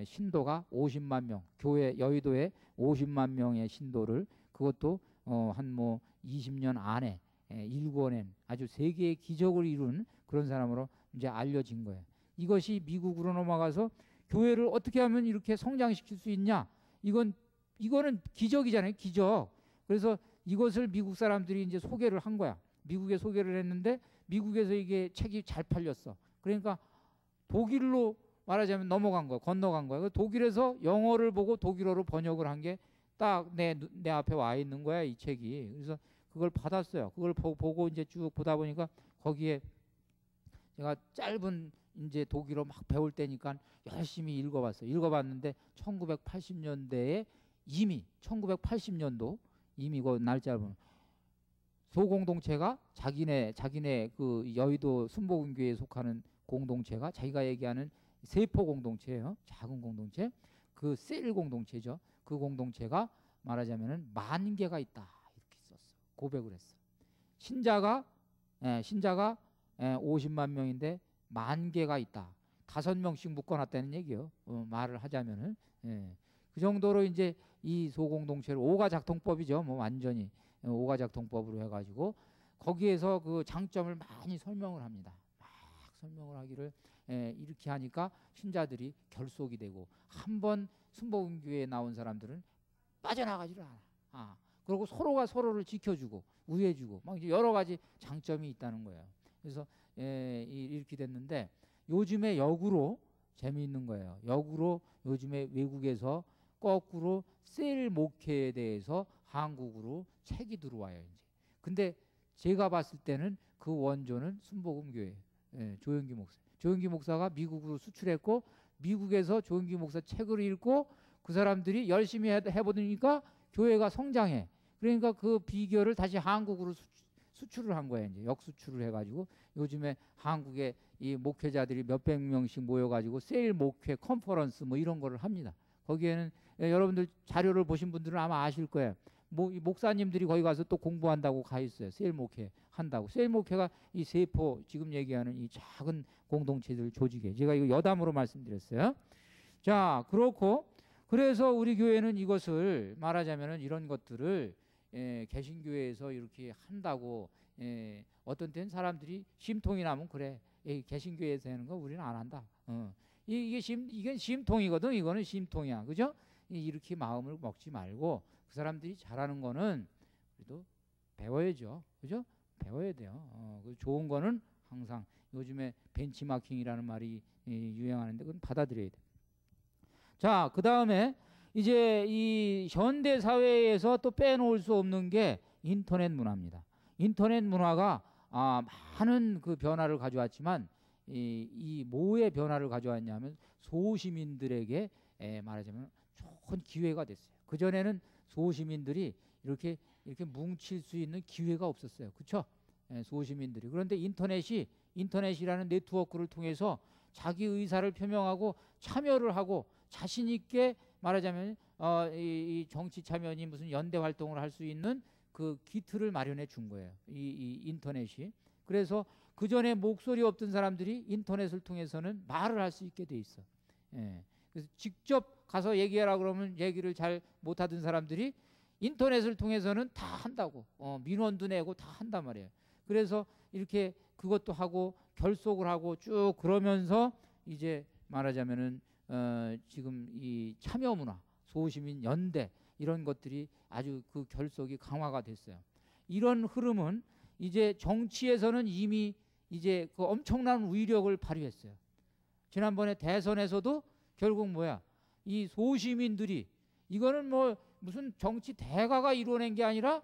[SPEAKER 1] 신도가 50만 명, 교회 여의도에 50만 명의 신도를 그것도 한 뭐 20년 안에 일궈낸 아주 세계의 기적을 이룬 그런 사람으로 이제 알려진 거예요. 이것이 미국으로 넘어가서 교회를 어떻게 하면 이렇게 성장시킬 수 있냐? 이거는 기적이잖아요, 기적. 그래서 이것을 미국 사람들이 이제 소개를 한 거야. 미국에 소개를 했는데 미국에서 이게 책이 잘 팔렸어. 그러니까 독일로 말하자면 넘어간 거야, 건너간 거야. 독일에서 영어를 보고 독일어로 번역을 한 게 딱 내 앞에 와 있는 거야, 이 책이. 그래서 그걸 받았어요. 그걸 보고 이제 쭉 보다 보니까 거기에 제가 짧은 이제 독일어 막 배울 때니까 열심히 읽어봤어요. 읽어봤는데 1980년대에 이미 1980년도 이미 그 날짜를 보면 소공동체가 자기네 그 여의도 순복음교회에 속하는 공동체가 자기가 얘기하는 세포 공동체예요. 작은 공동체. 그 셀 공동체죠. 그 공동체가 말하자면은 10,000개가 있다. 이렇게 썼어. 고백을 했어. 신자가 50만 명인데 10,000개가 있다. 5명씩 묶어놨다는 얘기예요. 말을 하자면은. 그 정도로 이제 이 소공동체를 오가작통법이죠. 뭐 완전히 오가작통법으로 해가지고 거기에서 그 장점을 많이 설명을 합니다. 막 설명을 하기를 이렇게 하니까 신자들이 결속이 되고 한번 순복음교회에 나온 사람들은 빠져나가지를 않아. 그리고 서로가 서로를 지켜주고 우애해주고 막 여러 가지 장점이 있다는 거예요. 그래서 이렇게 됐는데 요즘에 역으로 재미있는 거예요. 역으로 요즘에 외국에서 거꾸로 셀 목회에 대해서 한국으로 책이 들어와요. 이제. 근데 제가 봤을 때는 그 원조는 순복음교회 조용기 목사. 조용기 목사가 미국으로 수출했고 미국에서 조용기 목사 책을 읽고 그 사람들이 열심히 해보니까 교회가 성장해. 그러니까 그 비결을 다시 한국으로 수출을 한 거예요. 이제 역수출을 해가지고 요즘에 한국에 이 목회자들이 몇백 명씩 모여가지고 세일 목회 컨퍼런스 뭐 이런 거를 합니다. 거기에는 여러분들 자료를 보신 분들은 아마 아실 거예요. 이 목사님들이 거기 가서 또 공부한다고 가 있어요. 세일 목회 한다고. 세일 목회가 이 세포 지금 얘기하는 이 작은 공동체들 조직에 제가 이거 여담으로 말씀드렸어요. 자, 그렇고 그래서 우리 교회는 이것을 말하자면은 이런 것들을 개신교회에서 이렇게 한다고 어떤 때는 사람들이 심통이 나면 그래. 개신교회에서 하는 거 우리는 안 한다. 이게 심통이거든. 이거는 심통이야. 그죠? 이렇게 마음을 먹지 말고 그 사람들이 잘하는 거는 그래도 배워야죠. 그죠? 배워야 돼요. 좋은 거는 항상 요즘에 벤치마킹이라는 말이 유행하는데 그건 받아들여야 돼. 자, 그 다음에 이제 이 현대 사회에서 또 빼놓을 수 없는 게 인터넷 문화입니다. 인터넷 문화가 많은 그 변화를 가져왔지만 이 뭐의 변화를 가져왔냐면 소시민들에게 말하자면 좋은 기회가 됐어요. 그 전에는 소시민들이 이렇게 뭉칠 수 있는 기회가 없었어요. 그렇죠? 소시민들이. 그런데 인터넷이라는 네트워크를 통해서 자기 의사를 표명하고 참여를 하고 자신 있게 말하자면 이 정치 참여니 무슨 연대 활동을 할 수 있는 그 기틀을 마련해 준 거예요. 이 인터넷이. 그래서 그 전에 목소리 없던 사람들이 인터넷을 통해서는 말을 할 수 있게 돼 있어. 그래서 직접 가서 얘기하라 그러면 얘기를 잘 못하던 사람들이 인터넷을 통해서는 다 한다고. 민원도 내고 다 한단 말이에요. 그래서 이렇게 그것도 하고 결속을 하고 쭉 그러면서 이제 말하자면은 지금 이 참여 문화, 소시민 연대 이런 것들이 아주 그 결속이 강화가 됐어요. 이런 흐름은 이제 정치에서는 이미 이제 그 엄청난 위력을 발휘했어요. 지난번에 대선에서도 결국 뭐야? 이 소시민들이 이거는 뭐 무슨 정치 대가가 이루어낸 게 아니라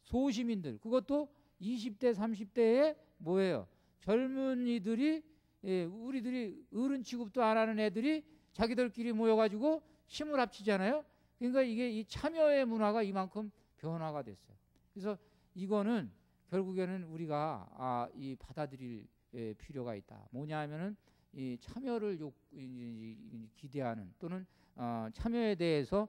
[SPEAKER 1] 소시민들, 그것도 20대 30대에 뭐예요? 젊은이들이 우리들이 어른 취급도 안 하는 애들이 자기들끼리 모여가지고 힘을 합치잖아요. 그러니까 이게 이 참여의 문화가 이만큼 변화가 됐어요. 그래서 이거는 결국에는 우리가 이 받아들일 필요가 있다. 뭐냐 하면은 이 참여를 기대하는 또는 참여에 대해서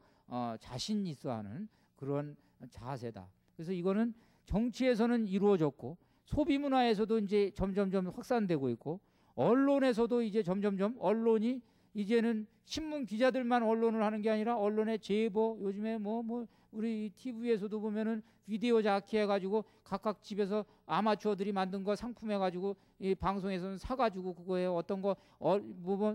[SPEAKER 1] 자신 있어 하는 그런 자세다. 그래서 이거는 정치에서는 이루어졌고 소비 문화에서도 이제 점점점 확산되고 있고 언론에서도 이제 점점점 언론이 이제는 신문 기자들만 언론을 하는 게 아니라 언론의 제보 요즘에 뭐 우리 TV에서도 보면은 비디오 자키 해가지고 각각 집에서 아마추어들이 만든 거 상품해가지고 이 방송에서는 사가지고 그거에 어떤 거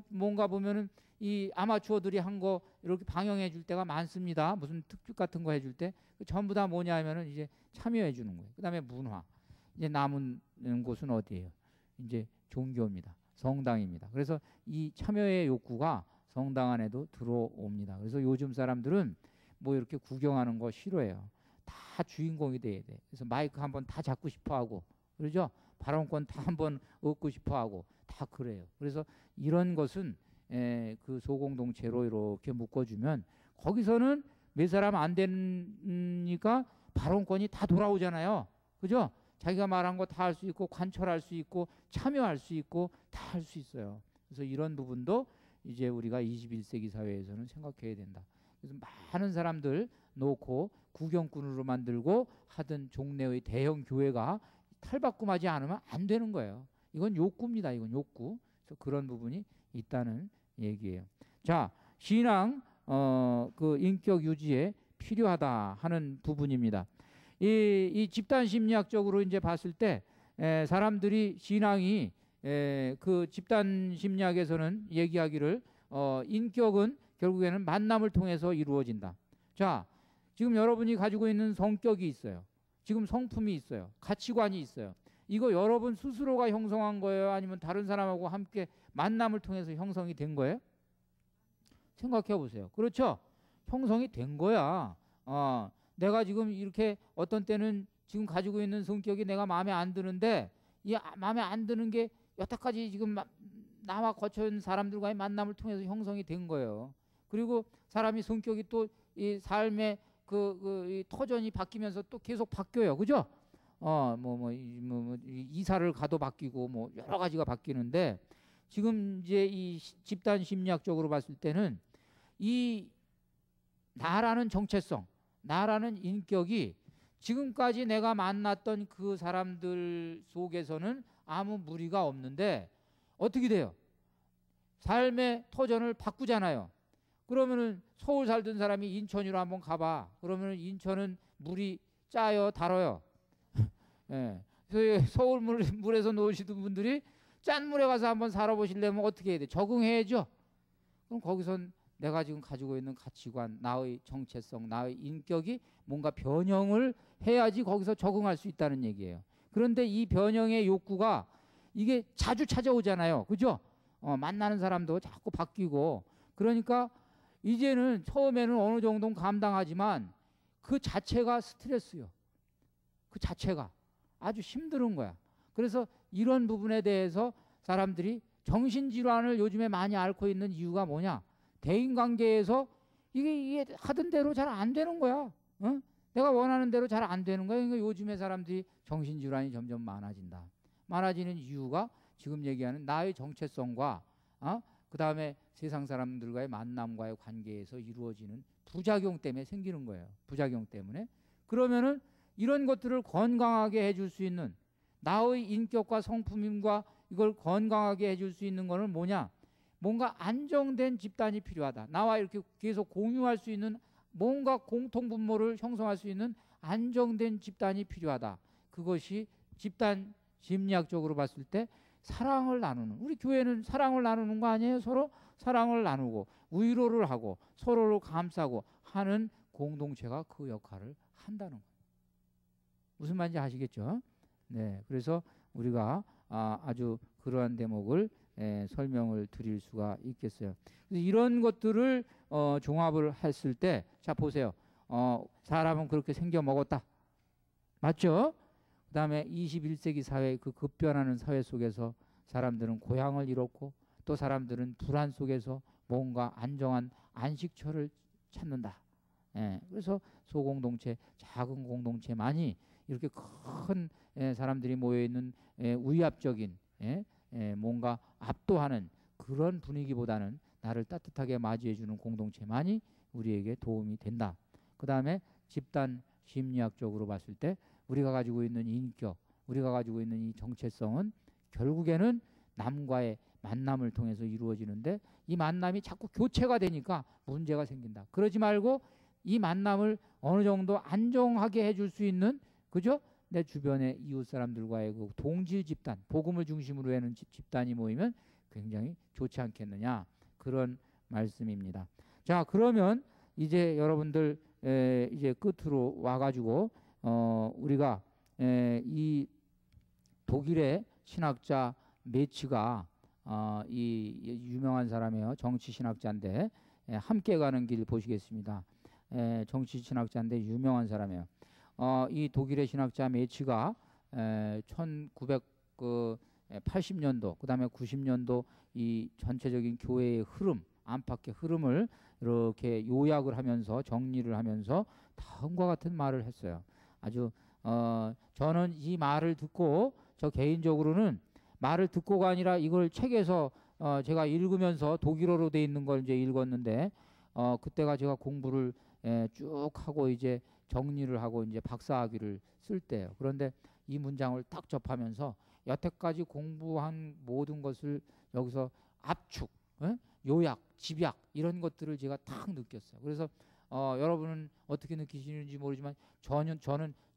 [SPEAKER 1] 뭔가 보면은 이 아마추어들이 한 거 이렇게 방영해 줄 때가 많습니다. 무슨 특집 같은 거 해줄 때 전부 다 뭐냐 하면은 이제 참여해 주는 거예요. 그다음에 문화. 이제 남은 곳은 어디예요? 이제 종교입니다. 성당입니다. 그래서 이 참여의 욕구가 성당 안에도 들어옵니다. 그래서 요즘 사람들은 뭐 이렇게 구경하는 거 싫어해요. 다 주인공이 돼야 돼. 그래서 마이크 한번 다 잡고 싶어 하고, 그러죠? 발언권 다 한번 얻고 싶어 하고, 다 그래요. 그래서 이런 것은 그 소공동체로 이렇게 묶어주면 거기서는 몇 사람 안 되니까 발언권이 다 돌아오잖아요. 그죠? 자기가 말한 거 다 할 수 있고 관철할 수 있고 참여할 수 있고 다 할 수 있어요. 그래서 이런 부분도 이제 우리가 21세기 사회에서는 생각해야 된다. 그래서 많은 사람들 놓고 구경꾼으로 만들고 하던 종래의 대형 교회가 탈바꿈하지 않으면 안 되는 거예요. 이건 욕구입니다. 이건 욕구. 그래서 그런 부분이 있다는 얘기예요. 자, 신앙 그 인격 유지에 필요하다 하는 부분입니다. 이 집단 심리학적으로 이제 봤을 때 사람들이 신앙이 그 집단 심리학에서는 얘기하기를 인격은 결국에는 만남을 통해서 이루어진다. 자, 지금 여러분이 가지고 있는 성격이 있어요. 지금 성품이 있어요. 가치관이 있어요. 이거 여러분 스스로가 형성한 거예요? 아니면 다른 사람하고 함께 만남을 통해서 형성이 된 거예요? 생각해 보세요. 그렇죠? 형성이 된 거야. 내가 지금 이렇게 어떤 때는 지금 가지고 있는 성격이 내가 마음에 안 드는데 이 마음에 안 드는 게 여태까지 지금 나와 거쳐온 사람들과의 만남을 통해서 형성이 된 거예요. 그리고 사람이 성격이 또 이 삶의 이 터전이 바뀌면서 또 계속 바뀌어요. 그죠? 이사를 가도 바뀌고 뭐 여러 가지가 바뀌는데 지금 이제 이 집단 심리학적으로 봤을 때는 이 나라는 정체성, 나라는 인격이 지금까지 내가 만났던 그 사람들 속에서는 아무 무리가 없는데 어떻게 돼요? 삶의 터전을 바꾸잖아요. 그러면은 서울 살던 사람이 인천으로 한번 가봐. 그러면은 인천은 물이 짜요, 달아요. 예. 그래서 서울 물에서 노시던 분들이 짠 물에 가서 한번 살아보시려면 어떻게 해야 돼? 적응해야죠. 그럼 거기선 내가 지금 가지고 있는 가치관, 나의 정체성, 나의 인격이 뭔가 변형을 해야지 거기서 적응할 수 있다는 얘기예요. 그런데 이 변형의 욕구가 이게 자주 찾아오잖아요. 그죠? 만나는 사람도 자꾸 바뀌고 그러니까 이제는 처음에는 어느 정도는 감당하지만 그 자체가 스트레스요. 그 자체가 아주 힘든 거야. 그래서 이런 부분에 대해서 사람들이 정신질환을 요즘에 많이 앓고 있는 이유가 뭐냐? 대인관계에서 이게 하던 대로 잘 안 되는 거야. 내가 원하는 대로 잘 안 되는 거야. 그러니까 요즘에 사람들이 정신질환이 점점 많아진다. 많아지는 이유가 지금 얘기하는 나의 정체성과 그 다음에 세상 사람들과의 만남과의 관계에서 이루어지는 부작용 때문에 생기는 거예요. 부작용 때문에. 그러면은 이런 것들을 건강하게 해줄 수 있는 나의 인격과 성품과 이걸 건강하게 해줄 수 있는 거는 뭐냐? 뭔가 안정된 집단이 필요하다. 나와 이렇게 계속 공유할 수 있는 뭔가 공통분모를 형성할 수 있는 안정된 집단이 필요하다. 그것이 집단 심리학적으로 봤을 때 사랑을 나누는, 우리 교회는 사랑을 나누는 거 아니에요? 서로 사랑을 나누고 위로를 하고 서로를 감싸고 하는 공동체가 그 역할을 한다는 거예요. 무슨 말인지 아시겠죠? 네, 그래서 우리가 아주 그러한 대목을 설명을 드릴 수가 있겠어요. 그래서 이런 것들을 종합을 했을 때, 자 보세요. 사람은 그렇게 생겨 먹었다. 맞죠? 그 다음에 21세기 사회, 그 급변하는 사회 속에서 사람들은 고향을 잃었고 또 사람들은 불안 속에서 뭔가 안정한 안식처를 찾는다. 그래서 소공동체, 작은 공동체만이 이렇게 큰 사람들이 모여있는 위압적인 뭔가 압도하는 그런 분위기보다는 나를 따뜻하게 맞이해주는 공동체만이 우리에게 도움이 된다. 그 다음에 집단 심리학적으로 봤을 때 우리가 가지고 있는 인격, 우리가 가지고 있는 이 정체성은 결국에는 남과의 만남을 통해서 이루어지는데 이 만남이 자꾸 교체가 되니까 문제가 생긴다. 그러지 말고 이 만남을 어느 정도 안정하게 해줄 수 있는, 그죠? 내 주변의 이웃 사람들과의 그 동질 집단, 복음을 중심으로 하는 집단이 모이면 굉장히 좋지 않겠느냐, 그런 말씀입니다. 자, 그러면 이제 여러분들 이제 끝으로 와가지고 우리가 이 독일의 신학자 메츠가 이 유명한 사람이에요. 정치 신학자인데 함께 가는 길 보시겠습니다. 정치 신학자인데 유명한 사람이에요. 이 독일의 신학자 메츠가 1980년도 그 다음에 90년도 이 전체적인 교회의 흐름, 안팎의 흐름을 이렇게 요약을 하면서 정리를 하면서 다음과 같은 말을 했어요. 아주 저는 이 말을 듣고, 저 개인적으로는 말을 듣고가 아니라 이걸 책에서 제가 읽으면서 독일어로 돼 있는 걸 이제 읽었는데 그때가 제가 공부를 쭉 하고 이제 정리를 하고 이제 박사학위를 쓸 때예요. 그런데 이 문장을 딱 접하면서 여태까지 공부한 모든 것을 여기서 압축, 요약, 집약 이런 것들을 제가 딱 느꼈어요. 그래서 여러분은 어떻게 느끼시는지 모르지만 저는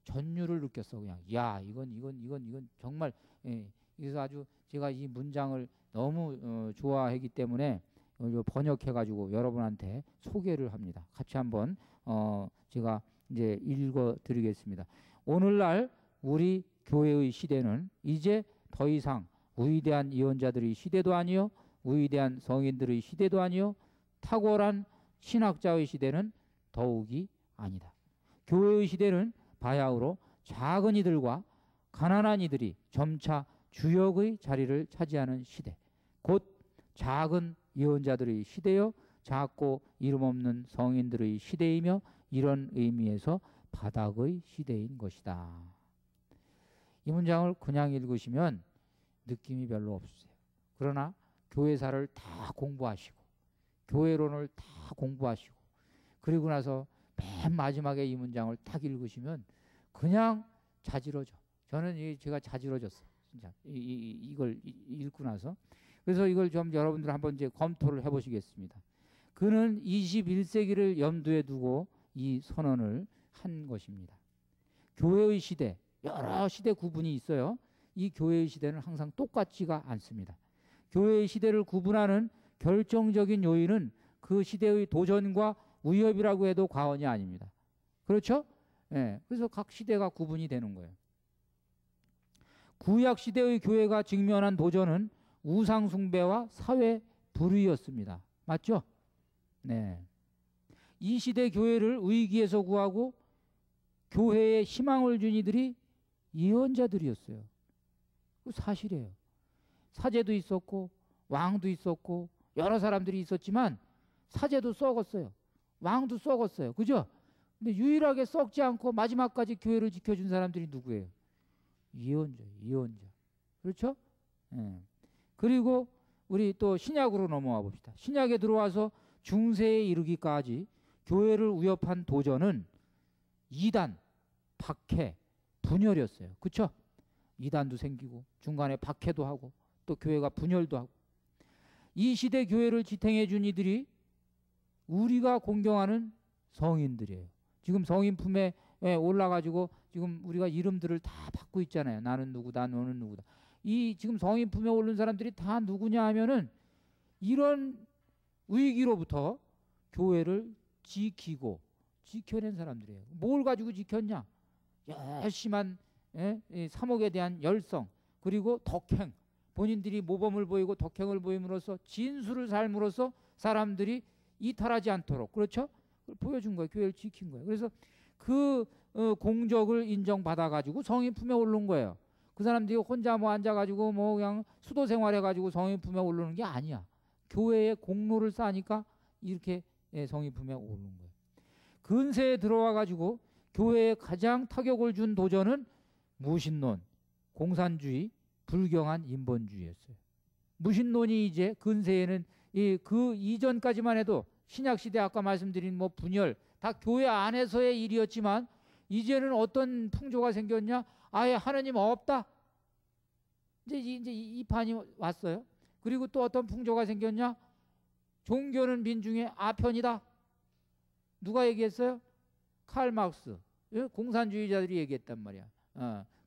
[SPEAKER 1] 전율을 느꼈어. 그냥 야, 이건 정말 그래서 아주 제가 이 문장을 너무 좋아하기 때문에 번역해가지고 여러분한테 소개를 합니다. 같이 한번 제가 이제 읽어드리겠습니다. 오늘날 우리 교회의 시대는 이제 더 이상 위대한 예언자들의 시대도 아니요, 위대한 성인들의 시대도 아니요, 탁월한 신학자의 시대는 더욱이 아니다. 교회의 시대는 바야흐로 작은 이들과 가난한 이들이 점차 주역의 자리를 차지하는 시대, 곧 작은 예언자들의 시대요, 작고 이름 없는 성인들의 시대이며 이런 의미에서 바닥의 시대인 것이다. 이 문장을 그냥 읽으시면 느낌이 별로 없으세요. 그러나 교회사를 다 공부하시고 교회론을 다 공부하시고 그리고 나서 맨 마지막에 이 문장을 딱 읽으시면 그냥 자지러져. 저는 제가 자지러졌어요. 진짜 이걸 읽고 나서. 그래서 이걸 좀 여러분들 한번 이제 검토를 해보시겠습니다. 그는 21세기를 염두에 두고 이 선언을 한 것입니다. 교회의 시대, 여러 시대 구분이 있어요. 이 교회의 시대는 항상 똑같지가 않습니다. 교회의 시대를 구분하는 결정적인 요인은 그 시대의 도전과 위협이라고 해도 과언이 아닙니다. 그렇죠? 예, 그래서 각 시대가 구분이 되는 거예요. 구약 시대의 교회가 직면한 도전은 우상 숭배와 사회 불의였습니다. 맞죠? 네. 이 시대 교회를 위기에서 구하고 교회에 희망을 준 이들이 예언자들이었어요. 그 사실이에요. 사제도 있었고 왕도 있었고 여러 사람들이 있었지만 사제도 썩었어요. 왕도 썩었어요. 그죠? 근데 유일하게 썩지 않고 마지막까지 교회를 지켜준 사람들이 누구예요? 예언자. 그렇죠? 예. 그리고 우리 또 신약으로 넘어와 봅시다. 신약에 들어와서 중세에 이르기까지 교회를 위협한 도전은 이단, 박해, 분열이었어요. 그렇죠? 이단도 생기고 중간에 박해도 하고 또 교회가 분열도 하고. 이 시대 교회를 지탱해 준 이들이 우리가 공경하는 성인들이에요. 지금 성인 품에 올라가지고 지금 우리가 이름들을 다 받고 있잖아요. 나는 누구다, 너는 누구다. 이 지금 성인 품에 오른 사람들이 다 누구냐 하면은 이런 위기로부터 교회를 지켜낸 사람들이에요. 뭘 가지고 지켰냐? 열심한 사목에 대한 열성, 그리고 덕행. 본인들이 모범을 보이고 덕행을 보임으로써 진수를 삶으로써 사람들이 이탈하지 않도록, 그렇죠? 그걸 보여준 거예요. 교회를 지킨 거예요. 그래서 그 공적을 인정받아 가지고 성인 품에 오른 거예요. 그 사람들이 혼자 뭐 앉아 가지고 뭐 그냥 수도 생활해 가지고 성인 품에 오르는 게 아니야. 교회에 공로를 쌓으니까 이렇게 성인 품에 오르는 거예요. 근세에 들어와 가지고 교회에 가장 타격을 준 도전은 무신론, 공산주의, 불경한 인본주의였어요. 무신론이 이제 근세에는 그 이전까지만 해도 신약시대 아까 말씀드린 뭐 분열 다 교회 안에서의 일이었지만 이제는 어떤 풍조가 생겼냐? 아예 하나님 없다. 이제 이 판이 왔어요. 그리고 또 어떤 풍조가 생겼냐? 종교는 민중의 아편이다. 누가 얘기했어요? 칼 막스, 공산주의자들이 얘기했단 말이야.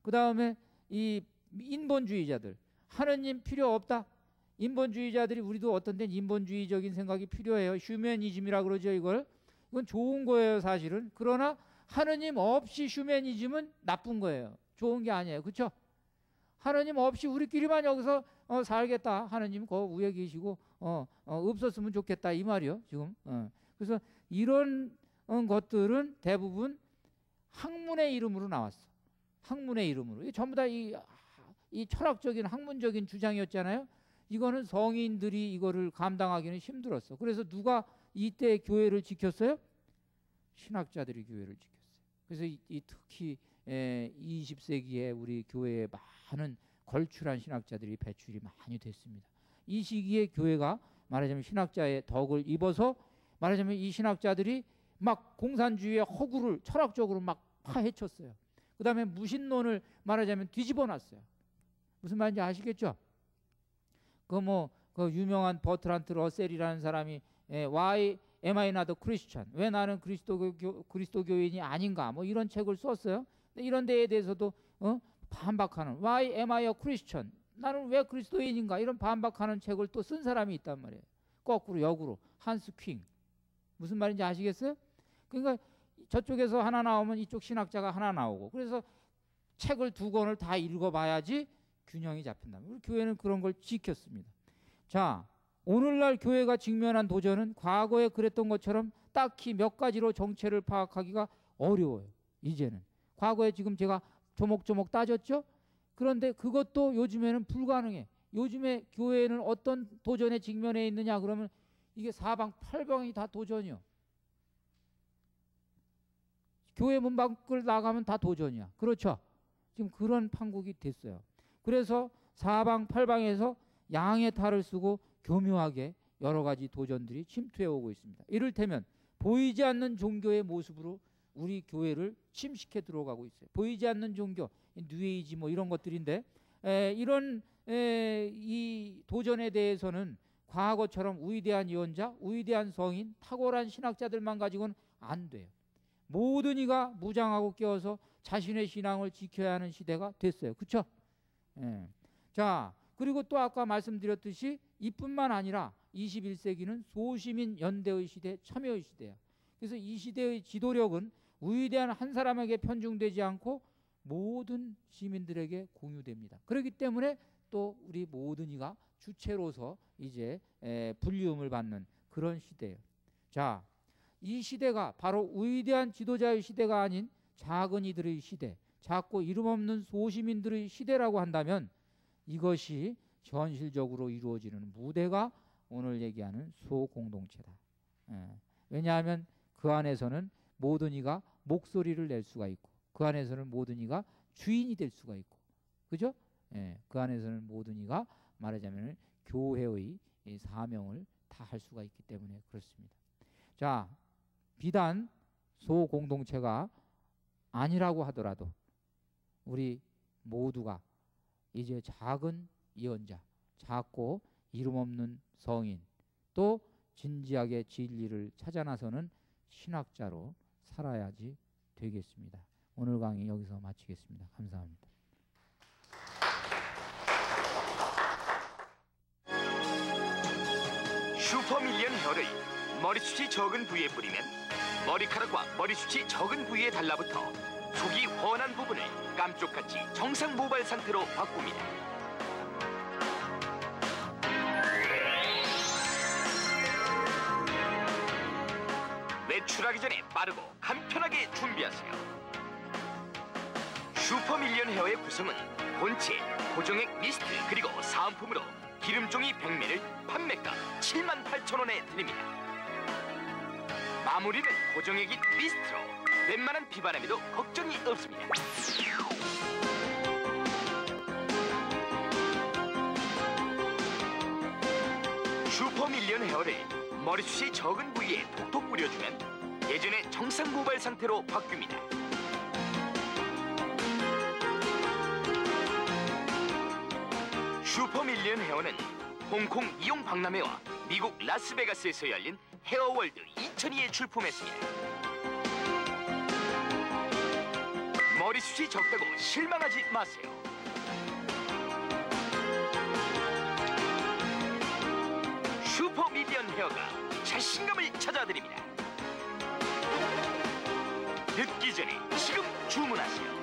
[SPEAKER 1] 그 다음에 이 인본주의자들, 하느님 필요 없다. 인본주의자들이, 우리도 어떤 데는 인본주의적인 생각이 필요해요. 휴머니즘이라 그러죠. 이건 좋은 거예요, 사실은. 그러나 하느님 없이 휴머니즘은 나쁜 거예요. 좋은 게 아니에요. 그렇죠? 하느님 없이 우리끼리만 여기서 살겠다. 하느님 그 위에 계시고 없었으면 좋겠다 이 말이요. 지금. 그래서 이런 것들은 대부분 학문의 이름으로 나왔어. 학문의 이름으로. 이게 전부 다 이 철학적인 학문적인 주장이었잖아요. 이거는 성인들이 이거를 감당하기는 힘들었어. 그래서 누가 이때 교회를 지켰어요? 신학자들이 교회를 지켰어요. 그래서 특히 20세기에 우리 교회에 많은 걸출한 신학자들이 배출이 많이 됐습니다. 이 시기에 교회가 말하자면 신학자의 덕을 입어서 말하자면 이 신학자들이 막 공산주의의 허구를 철학적으로 막 파헤쳤어요. 그 다음에 무신론을 말하자면 뒤집어 놨어요. 무슨 말인지 아시겠죠? 그 유명한 버트란트 러셀이라는 사람이 Why am I not a Christian? 왜 나는 그리스도교인이 아닌가? 뭐 이런 책을 썼어요. 이런 데에 대해서도 반박하는 Why am I a Christian? 나는 왜 그리스도인인가? 이런 반박하는 책을 또 쓴 사람이 있단 말이에요. 거꾸로 역으로 한스 퀸. 무슨 말인지 아시겠어요? 그러니까 저쪽에서 하나 나오면 이쪽 신학자가 하나 나오고, 그래서 책을 두 권을 다 읽어봐야지 균형이 잡힌다. 우리 교회는 그런 걸 지켰습니다. 자, 오늘날 교회가 직면한 도전은 과거에 그랬던 것처럼 딱히 몇 가지로 정체를 파악하기가 어려워요. 이제는. 과거에 지금 제가 조목조목 따졌죠? 그런데 그것도 요즘에는 불가능해. 요즘에 교회는 어떤 도전에 직면해 있느냐 그러면 이게 사방팔방이 다 도전이요. 교회 문 밖을 나가면 다 도전이야. 그렇죠? 지금 그런 판국이 됐어요. 그래서 사방팔방에서 양의 탈을 쓰고 교묘하게 여러 가지 도전들이 침투해 오고 있습니다. 이를테면 보이지 않는 종교의 모습으로 우리 교회를 침식해 들어가고 있어요. 보이지 않는 종교, 뉴에이지 뭐 이런 것들인데 이런 이 도전에 대해서는 과거처럼 위대한 예언자, 위대한 성인, 탁월한 신학자들만 가지고는 안 돼요. 모든 이가 무장하고 깨어서 자신의 신앙을 지켜야 하는 시대가 됐어요. 그렇죠? 자, 그리고 또 아까 말씀드렸듯이 이뿐만 아니라 21세기는 소시민 연대의 시대, 참여의 시대야. 그래서 이 시대의 지도력은 위대한 한 사람에게 편중되지 않고 모든 시민들에게 공유됩니다. 그렇기 때문에 또 우리 모든 이가 주체로서 이제 불리움을 받는 그런 시대예요. 자, 이 시대가 바로 위대한 지도자의 시대가 아닌 작은 이들의 시대, 작고 이름 없는 소시민들의 시대라고 한다면 이것이 현실적으로 이루어지는 무대가 오늘 얘기하는 소공동체다. 왜냐하면 그 안에서는 모든 이가 목소리를 낼 수가 있고 그 안에서는 모든 이가 주인이 될 수가 있고, 그죠? 그 안에서는 모든 이가 말하자면 교회의 이 사명을 다 할 수가 있기 때문에 그렇습니다. 자, 비단 소공동체가 아니라고 하더라도 우리 모두가 이제 작은 예언자, 작고 이름 없는 성인, 또 진지하게 진리를 찾아 나서는 신학자로 살아야지 되겠습니다. 오늘 강의 여기서 마치겠습니다. 감사합니다.
[SPEAKER 2] 슈퍼밀리언 헤어를 머리숱이 적은 부위에 뿌리면 머리카락과 머리숱이 적은 부위에 달라붙어 속이 훤한 부분을 깜쪽같이 정상 모발 상태로 바꿉니다. 외출하기 전에 빠르고 간편하게 준비하세요. 슈퍼밀리언 헤어의 구성은 본체, 고정액 미스트 그리고 사은품으로 기름종이 100ml 판매가 78,000원에 드립니다. 마무리는 고정액인 미스트로 웬만한 비바람에도 걱정이 없습니다. 슈퍼밀리언 헤어를 머리숱이 적은 부위에 톡톡 뿌려주면 예전의 정상 모발 상태로 바뀝니다. 슈퍼밀리언 헤어는 홍콩 이용 박람회와 미국 라스베가스에서 열린 헤어월드 2002에 출품했습니다. 머리숱이 적다고 실망하지 마세요. 슈퍼밀리언 헤어가 자신감을 찾아드립니다. 듣기 전에 지금 주문하세요.